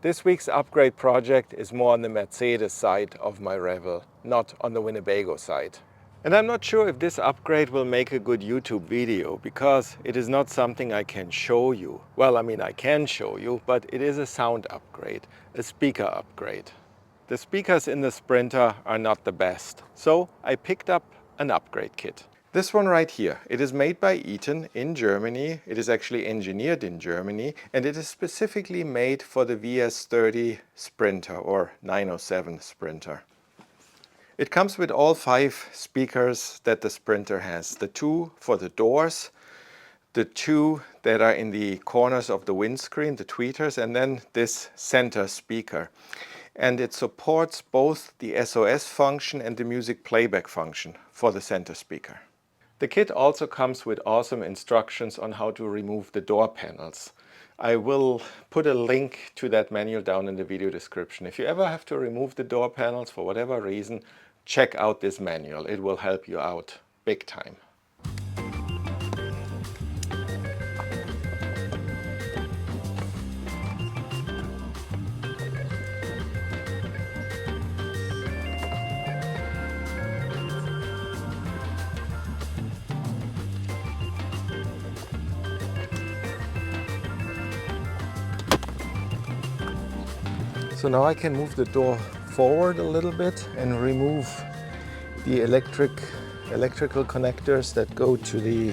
This week's upgrade project is more on the Mercedes side of my Revel, not on the Winnebago side. And I'm not sure if this upgrade will make a good YouTube video, because it is not something I can show you. Well, I mean, I can show you, but it is a sound upgrade, a speaker upgrade. The speakers in the Sprinter are not the best, so I picked up an upgrade kit. This one right here, it is made by ETON in Germany. It is actually engineered in Germany, and it is specifically made for the VS30 Sprinter or 907 Sprinter. It comes with all 5 speakers that the Sprinter has. The 2 for the doors, the 2 that are in the corners of the windscreen, the tweeters, and then this center speaker. And it supports both the SOS function and the music playback function for the center speaker. The kit also comes with awesome instructions on how to remove the door panels. I will put a link to that manual down in the video description. If you ever have to remove the door panels for whatever reason, check out this manual. It will help you out big time. So now I can move the door forward a little bit and remove the electrical connectors that go to the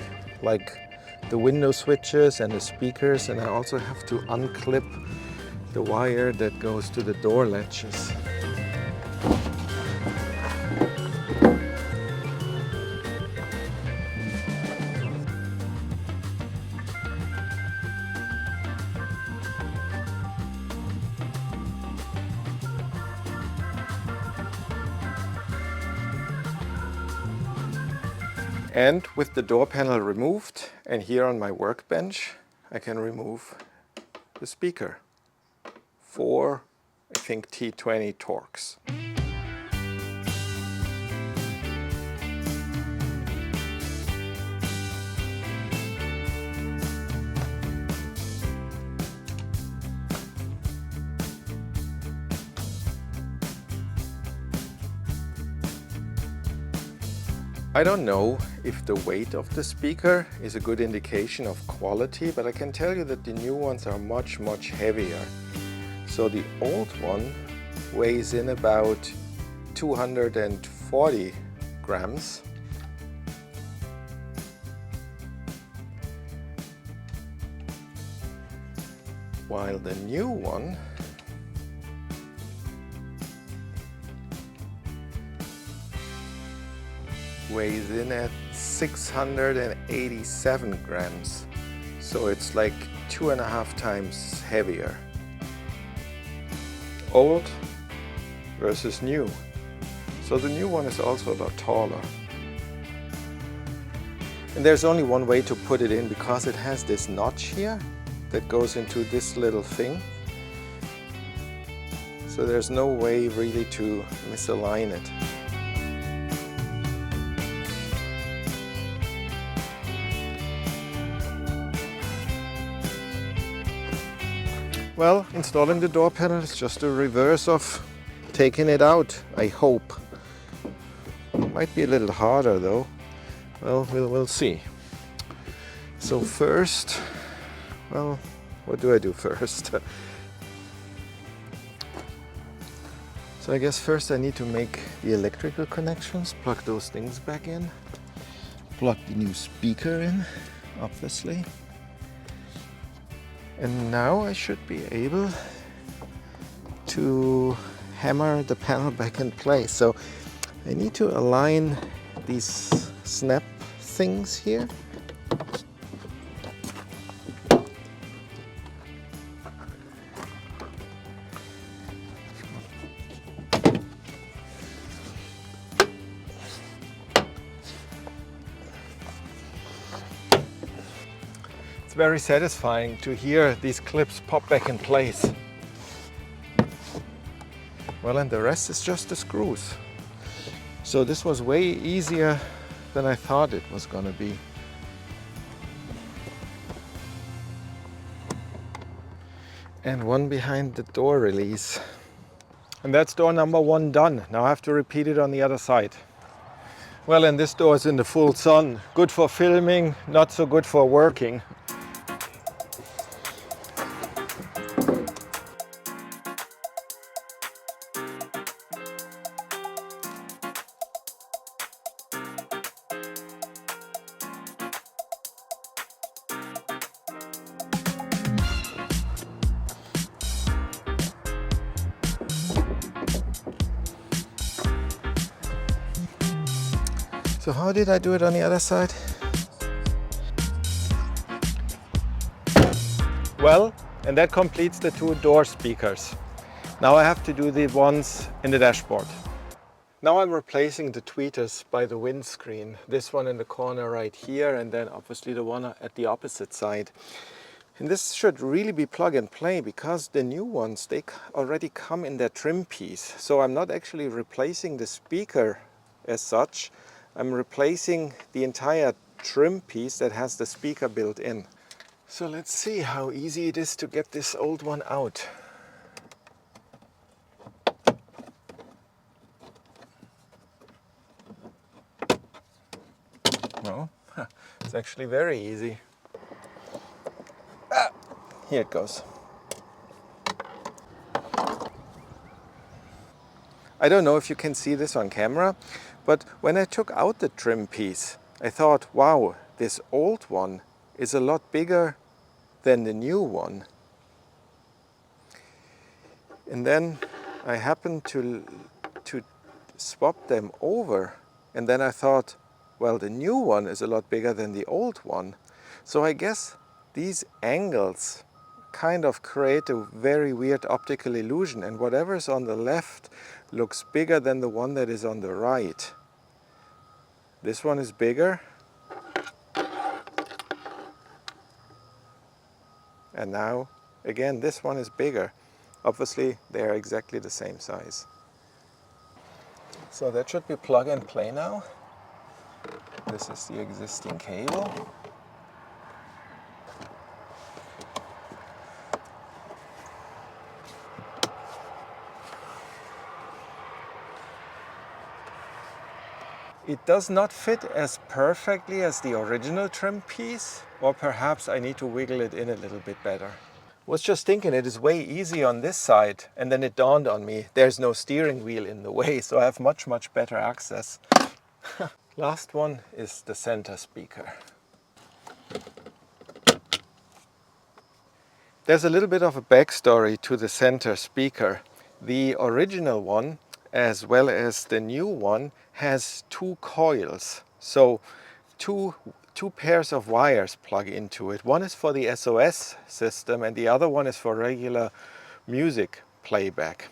window switches and the speakers, and I also have to unclip the wire that goes to the door latches. And with the door panel removed, and here on my workbench, I can remove the speaker. 4, I think, T20 Torx. I don't know if the weight of the speaker is a good indication of quality, but I can tell you that the new ones are much heavier. So the old one weighs in about 240 grams. While the new one weighs in at 687 grams. So it's like 2.5 times heavier. Old versus new. So the new one is also a lot taller. And there's only one way to put it in, because it has this notch here that goes into this little thing. So there's no way really to misalign it. Well, installing the door panel is just a reverse of taking it out, I hope. Might be a little harder though. Well, we'll see. So first, well, what do I do first? So I guess first I need to make the electrical connections, plug those things back in, plug the new speaker in, obviously. And now I should be able to hammer the panel back in place. So I need to align these snap things here. Very satisfying to hear these clips pop back in place. Well, and the rest is just the screws. So this was way easier than I thought it was gonna be. and one behind the door release. And that's door number 1 done. Now I have to repeat it on the other side. Well, and this door is in the full sun. Good for filming, not so good for working. So how did I do it on the other side? Well, and that completes the 2 door speakers. Now I have to do the ones in the dashboard. Now I'm replacing the tweeters by the windscreen. This one in the corner right here, and then obviously the one at the opposite side. And this should really be plug and play because the new ones, they already come in their trim piece. So I'm not actually replacing the speaker as such. I'm replacing the entire trim piece that has the speaker built in. So let's see how easy it is to get this old one out. No, it's actually very easy. Here it goes. I don't know if you can see this on camera, but when I took out the trim piece, I thought, wow, this old one is a lot bigger than the new one. And then I happened to swap them over, and then I thought, well, the new one is a lot bigger than the old one. So I guess these angles kind of create a very weird optical illusion, and whatever is on the left looks bigger than the one that is on the right. This one is bigger, and now again this one is bigger. Obviously they are exactly the same size. So that should be plug and play now. This is the existing cable. It does not fit as perfectly as the original trim piece, or perhaps I need to wiggle it in a little bit better. Was just thinking it is way easy on this side, and then it dawned on me there's no steering wheel in the way, so I have much better access. Last one is the center speaker. There's a little bit of a backstory to the center speaker. The original one, as well as the new one, has 2 coils. So two pairs of wires plug into it. One is for the SOS system and the other one is for regular music playback.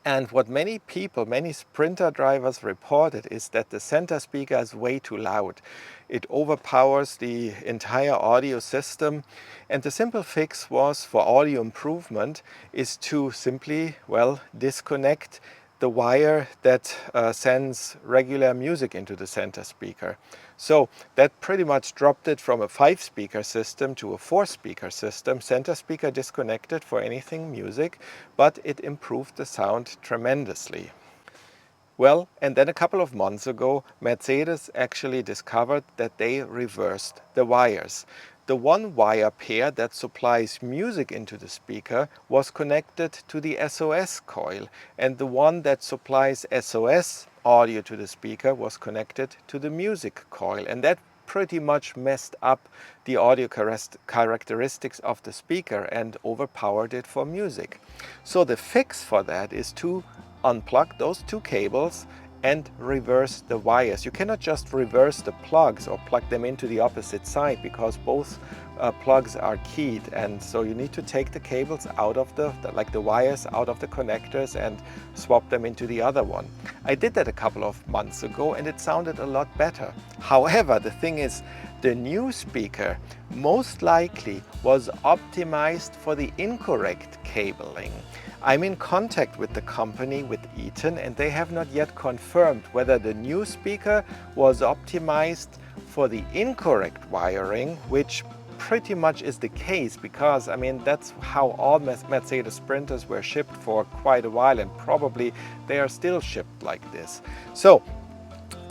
And what many people, many Sprinter drivers reported is that the center speaker is way too loud. It overpowers the entire audio system, and the simple fix was, for audio improvement, is to simply, well, disconnect the wire that sends regular music into the center speaker. So that pretty much dropped it from a 5-speaker system to a 4-speaker system. Center speaker disconnected for anything music, but it improved the sound tremendously. Well, and then a couple of months ago, Mercedes actually discovered that they reversed the wires. The one wire pair that supplies music into the speaker was connected to the SOS coil, and the one that supplies SOS audio to the speaker was connected to the music coil, and that pretty much messed up the audio characteristics of the speaker and overpowered it for music. So the fix for that is to unplug those 2 cables and reverse the wires. You cannot just reverse the plugs or plug them into the opposite side because both plugs are keyed, and so you need to take the cables out of the wires out of the connectors and swap them into the other one. I did that a couple of months ago and it sounded a lot better. However, the thing is, the new speaker most likely was optimized for the incorrect cabling. I'm in contact with the company, with ETON, and they have not yet confirmed whether the new speaker was optimized for the incorrect wiring, which pretty much is the case, because I mean that's how all Mercedes Sprinters were shipped for quite a while, and probably they are still shipped like this. So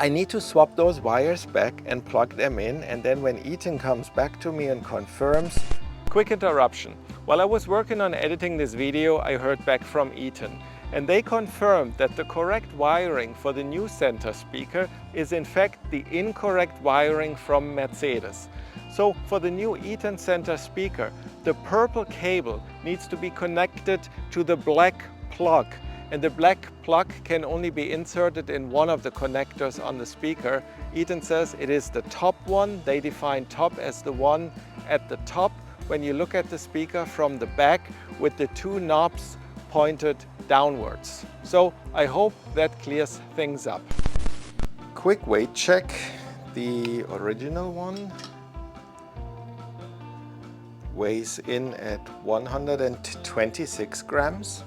I need to swap those wires back and plug them in, and then when ETON comes back to me and confirms. Quick interruption. While I was working on editing this video, I heard back from ETON, and they confirmed that the correct wiring for the new center speaker is in fact the incorrect wiring from Mercedes. So for the new ETON center speaker, the purple cable needs to be connected to the black plug, and the black plug can only be inserted in one of the connectors on the speaker. ETON says it is the top one. They define top as the one at the top when you look at the speaker from the back with the two knobs pointed downwards. So I hope that clears things up. Quick weight check. The original one weighs in at 126 grams.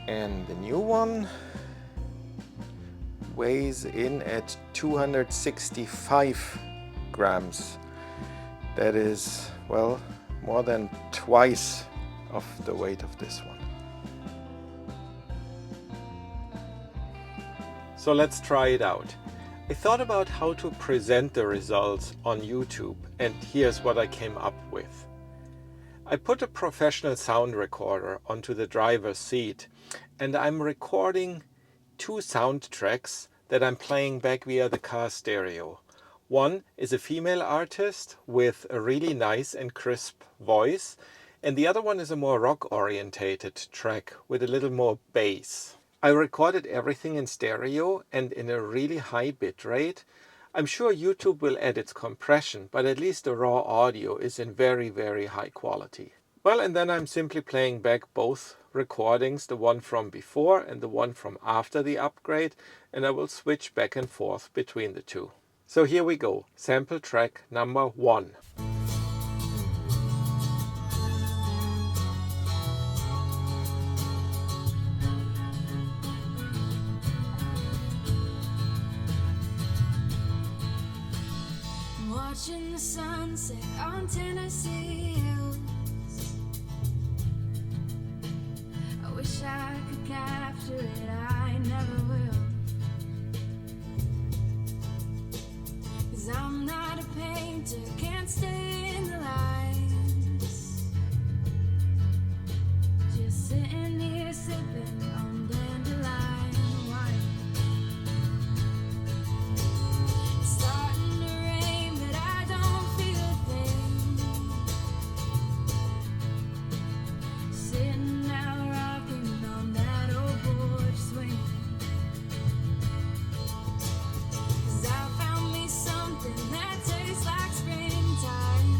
And the new one weighs in at 265 grams. That is, well, more than twice of the weight of this one. So let's try it out. I thought about how to present the results on YouTube, and here's what I came up with. I put a professional sound recorder onto the driver's seat, and I'm recording two sound tracks that I'm playing back via the car stereo. One is a female artist with a really nice and crisp voice, and the other one is a more rock-orientated track with a little more bass. I recorded everything in stereo and in a really high bit rate. I'm sure YouTube will add its compression, but at least the raw audio is in very, very high quality. Well, and then I'm simply playing back both recordings, the one from before and the one from after the upgrade, and I will switch back and forth between the two. So here we go, sample track number 1. Watching the sunset on Tennessee hills. I wish I could capture it, I never will. 'Cause I'm not a painter, can't stay in the lines. Just sitting here sipping on dandelion wine. It's starting to rain, but I don't feel a thing. Sitting out rocking on that old porch swing. 'Cause I found me something that tastes like springtime.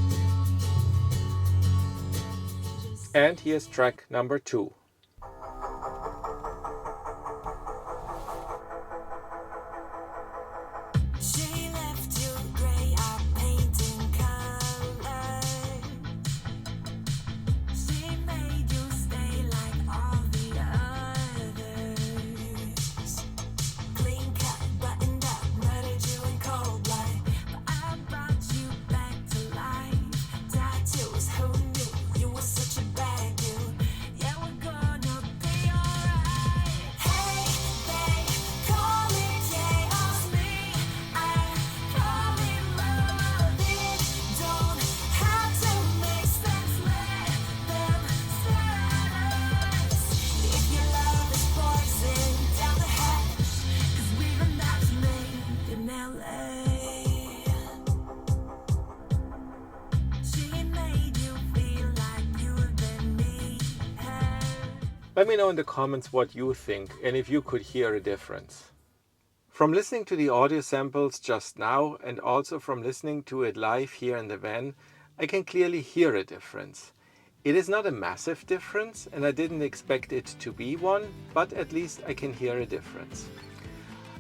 And here's track number 2. She left you gray, I painting color. She made you stay like all the others. Clean cut, buttoned up, murdered you in cold blood. But I brought you back to life. Tattoos, who knew you were such a bad dude? Yeah, we're gonna be alright. Hey, babe, call it chaos, me. I call it love. It don't have to make sense. Let them us. If your love is poison, down the hatch. 'Cause we were not made in LA. She made you feel like you and me had. Let me know in the comments what you think and if you could hear a difference. From listening to the audio samples just now and also from listening to it live here in the van, I can clearly hear a difference. It is not a massive difference and I didn't expect it to be one, but at least I can hear a difference.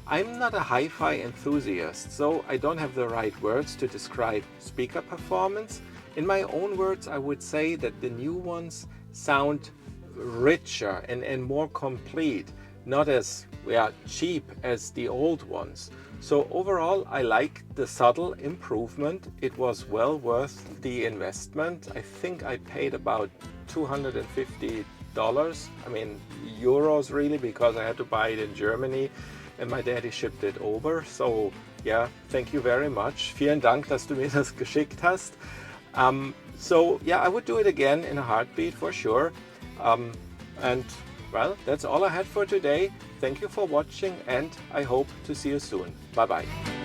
I'm not a hi-fi enthusiast, so I don't have the right words to describe speaker performance. In my own words, I would say that the new ones sound richer and more complete, not as cheap as the old ones. So overall, I like the subtle improvement. It was well worth the investment. I think I paid about $250. I mean, euros really, because I had to buy it in Germany and my daddy shipped it over. So yeah, thank you very much. Vielen Dank, dass du mir das geschickt hast. So yeah, I would do it again in a heartbeat for sure. And well, that's all I had for today. Thank you for watching and I hope to see you soon. Bye bye.